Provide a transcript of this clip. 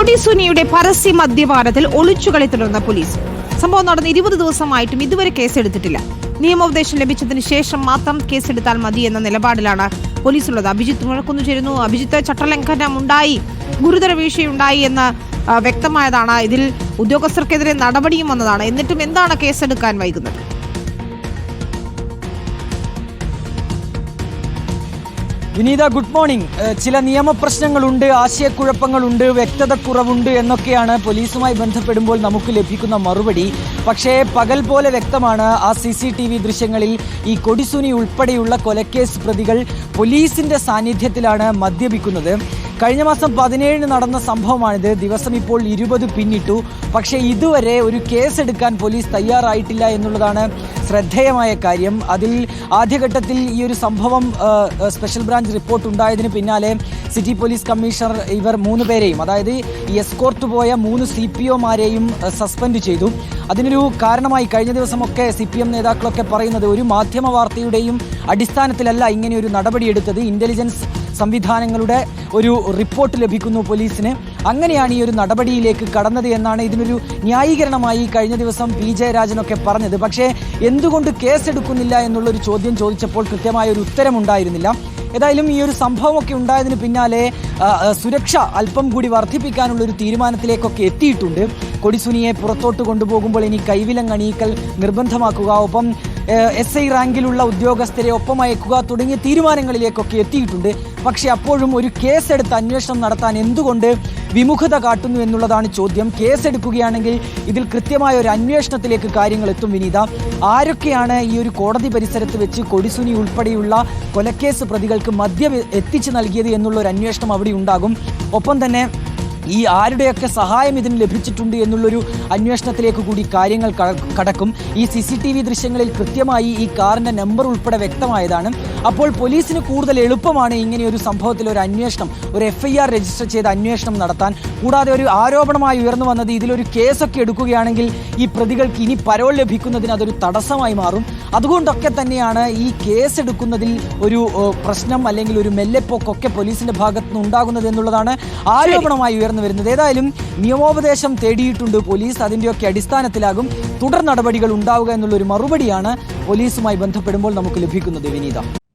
കൊടിസുനിയുടെ പരസ്യ മദ്യപാനത്തിൽ ഒളിച്ചുകളി തുടർന്ന പോലീസ്. സംഭവം നടന്ന് 20 ദിവസമായിട്ടും ഇതുവരെ കേസെടുത്തിട്ടില്ല. നിയമോപദേശം ലഭിച്ചതിന് ശേഷം മാത്രം കേസെടുത്താൽ മതി എന്ന നിലപാടിലാണ് പോലീസുള്ളത്. അഭിജിത്ത് മുഴക്കുന്നു ചേരുന്നു. അഭിജിത്ത്, ചട്ടലംഘനം ഉണ്ടായി, ഗുരുതര വീഴ്ചയുണ്ടായി എന്ന് വ്യക്തമായതാണ്. ഇതിൽ ഉദ്യോഗസ്ഥർക്കെതിരെ നടപടിയും വന്നതാണ്. എന്നിട്ടും എന്താണ് കേസെടുക്കാൻ വൈകുന്നത്? വിനീത, ഗുഡ് മോർണിംഗ്. ചില നിയമപ്രശ്നങ്ങളുണ്ട്, ആശയക്കുഴപ്പങ്ങളുണ്ട്, വ്യക്തതക്കുറവുണ്ട് എന്നൊക്കെയാണ് പോലീസുമായി ബന്ധപ്പെടുമ്പോൾ നമുക്ക് ലഭിക്കുന്ന മറുപടി. പക്ഷേ പകൽ പോലെ വ്യക്തമാണ് ആ CCTV ദൃശ്യങ്ങളിൽ ഈ കൊടിസുനി ഉൾപ്പെടെയുള്ള കൊലക്കേസ് പ്രതികൾ പോലീസിന്റെ സാന്നിധ്യത്തിലാണ് മദ്യപിക്കുന്നത്. കഴിഞ്ഞ മാസം 17 നടന്ന സംഭവമാണിത്. ദിവസം ഇപ്പോൾ 20 പിന്നിട്ടു. പക്ഷേ ഇതുവരെ ഒരു കേസെടുക്കാൻ പോലീസ് തയ്യാറായിട്ടില്ല എന്നുള്ളതാണ് ശ്രദ്ധേയമായ കാര്യം. അതിൽ ആദ്യഘട്ടത്തിൽ ഈ ഒരു സംഭവം സ്പെഷ്യൽ ബ്രാഞ്ച് റിപ്പോർട്ട് ഉണ്ടായതിന് പിന്നാലെ സിറ്റി പോലീസ് കമ്മീഷണർ ഇവർ 3 പേരെയും, അതായത് ഈ എസ്കോർട്ട് പോയ 3 CPOമാരെയും സസ്പെൻഡ് ചെയ്തു. അതിനൊരു കാരണമായി കഴിഞ്ഞ ദിവസമൊക്കെ CPM നേതാക്കളൊക്കെ പറയുന്നത് ഒരു മാധ്യമ വാർത്തയുടെയും അടിസ്ഥാനത്തിലല്ല ഇങ്ങനെയൊരു നടപടിയെടുത്തത്. ഇന്റലിജൻസ് സംവിധാനങ്ങളുടെ ഒരു റിപ്പോർട്ട് ലഭിക്കുന്നു പോലീസിന്. അങ്ങനെയാണ് ഈ ഒരു നടപടിയിലേക്ക് കടന്നത് എന്നാണ് ഇതിനൊരു ന്യായീകരണമായി കഴിഞ്ഞ ദിവസം P ജയരാജനൊക്കെ പറഞ്ഞത്. പക്ഷേ എന്തുകൊണ്ട് കേസെടുക്കുന്നില്ല എന്നുള്ളൊരു ചോദ്യം ചോദിച്ചപ്പോൾ കൃത്യമായ ഒരു ഉത്തരമുണ്ടായിരുന്നില്ല. ഏതായാലും ഈ ഒരു സംഭവമൊക്കെ ഉണ്ടായതിന് പിന്നാലെ സുരക്ഷ അല്പം കൂടി വർദ്ധിപ്പിക്കാനുള്ള ഒരു തീരുമാനത്തിലേക്കൊക്കെ എത്തിയിട്ടുണ്ട്. കൊടിസുനിയെ പുറത്തോട്ട് കൊണ്ടുപോകുമ്പോൾ ഇനി കൈവിലങ്ങണിയിക്കൽ നിർബന്ധമാക്കുക, ഒപ്പം SI റാങ്കിലുള്ള ഉദ്യോഗസ്ഥരെ ഒപ്പം അയക്കുക തുടങ്ങിയ തീരുമാനങ്ങളിലേക്കൊക്കെ എത്തിയിട്ടുണ്ട്. പക്ഷേ അപ്പോഴും ഒരു കേസെടുത്ത് അന്വേഷണം നടത്താൻ എന്തുകൊണ്ട് വിമുഖത കാട്ടുന്നു എന്നുള്ളതാണ് ചോദ്യം. കേസെടുക്കുകയാണെങ്കിൽ ഇതിൽ കൃത്യമായ ഒരു അന്വേഷണത്തിലേക്ക് കാര്യങ്ങൾ എത്തും. വിനീത, ആരൊക്കെയാണ് ഈ ഒരു കോടതി പരിസരത്ത് വെച്ച് കൊടിസുനി ഉൾപ്പെടെയുള്ള കൊലക്കേസ് പ്രതികൾക്ക് മദ്യം എത്തിച്ചു നൽകിയത് എന്നുള്ള ഒരു അന്വേഷണം അവിടെ ഉണ്ടാകും. ഒപ്പം തന്നെ ഈ ആരുടെയൊക്കെ സഹായം ഇതിന് ലഭിച്ചിട്ടുണ്ട് എന്നുള്ളൊരു അന്വേഷണത്തിലേക്ക് കൂടി കാര്യങ്ങൾ കടക്കും. ഈ CCTV ദൃശ്യങ്ങളിൽ കൃത്യമായി ഈ കാറിൻ്റെ നമ്പർ ഉൾപ്പെടെ വ്യക്തമായതാണ്. അപ്പോൾ പോലീസിന് കൂടുതൽ എളുപ്പമാണ് ഇങ്ങനെയൊരു സംഭവത്തിൽ ഒരു അന്വേഷണം, ഒരു FIR രജിസ്റ്റർ ചെയ്ത് അന്വേഷണം നടത്താൻ. കൂടാതെ ഒരു ആരോപണമായി ഉയർന്നു വന്നത് ഇതിലൊരു കേസൊക്കെ എടുക്കുകയാണെങ്കിൽ ഈ പ്രതികൾക്ക് ഇനി പരോൾ ലഭിക്കുന്നതിന് അതൊരു തടസ്സമായി മാറും. അതുകൊണ്ടൊക്കെ തന്നെയാണ് ഈ കേസെടുക്കുന്നതിൽ ഒരു പ്രശ്നം അല്ലെങ്കിൽ ഒരു മെല്ലെപ്പോക്കൊക്കെ പോലീസിന്റെ ഭാഗത്തു നിന്ന് ഉണ്ടാകുന്നത് എന്നുള്ളതാണ് ആരോപണമായി ഉയർന്നു വരുന്നത്. ഏതായാലും നിയമോപദേശം തേടിയിട്ടുണ്ട് പോലീസ്. അതിൻ്റെയൊക്കെ അടിസ്ഥാനത്തിലാകും തുടർ നടപടികൾ ഉണ്ടാവുക എന്നുള്ളൊരു മറുപടിയാണ് പോലീസുമായി ബന്ധപ്പെടുമ്പോൾ നമുക്ക് ലഭിക്കുന്നത്. വിനീത.